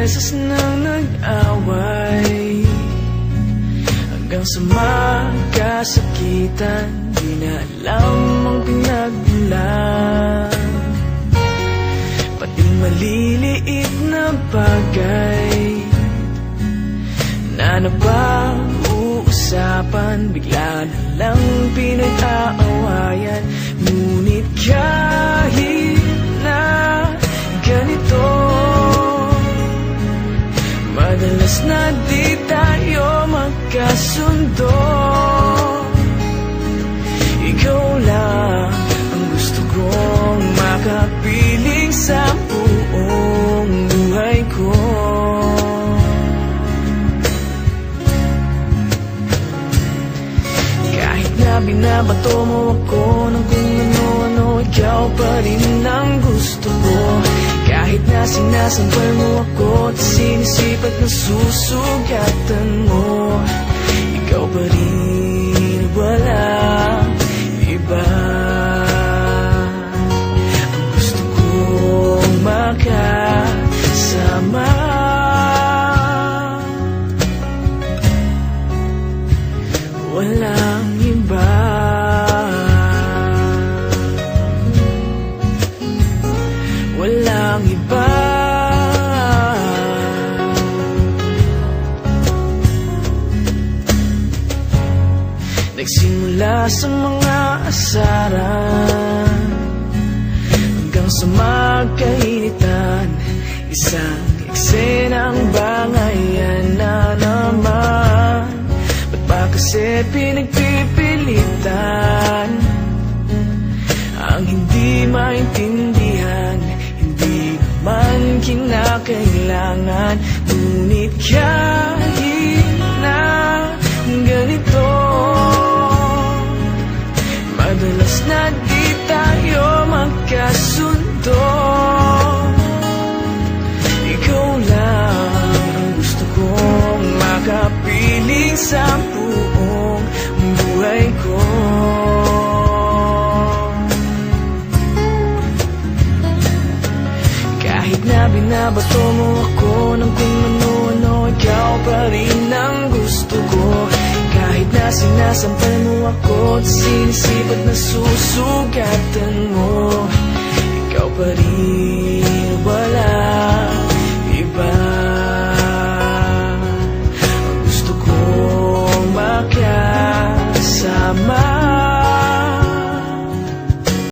beses nang nag-away, hanggang sa magkasakitan, di na alam ang pinagmulan. Pati maliliit na bagay na napag-uusapan, bigla na lang pinag-aawayan. Ngunit kahit na ganito, madalas na di tayo magkasundo. Ikaw lang ang gusto kong makapiling sa buong buhay ko. Kahit na binabato mo ako ng kung ano-ano, ikaw pa rin ang gusto ko. Kahit na sinasampal mo ako at sinisipat na susugatan mo, ikaw pa rin, walang iba. Ang gusto kong makasama, walang iba. Walang iba. Nagsimula sa mga asaran, hanggang sa magkainitan, isang eksenang bangayan na naman. Ba't ba kasi pinagpipilitan ang hindi maintindihan? Hindi naman kinakailangan. Ngunit kahit na ganito, madalas na di tayo magkasundo. Ikaw lang ang gusto kong makapiling sa buong buhay ko. Kahit na binabato mo ako ng kung ano-ano, ikaw pa rin ang gusto ko. Kahit na sinasampal mo ako at sinisipat na susugatan mo, ikaw pa rin.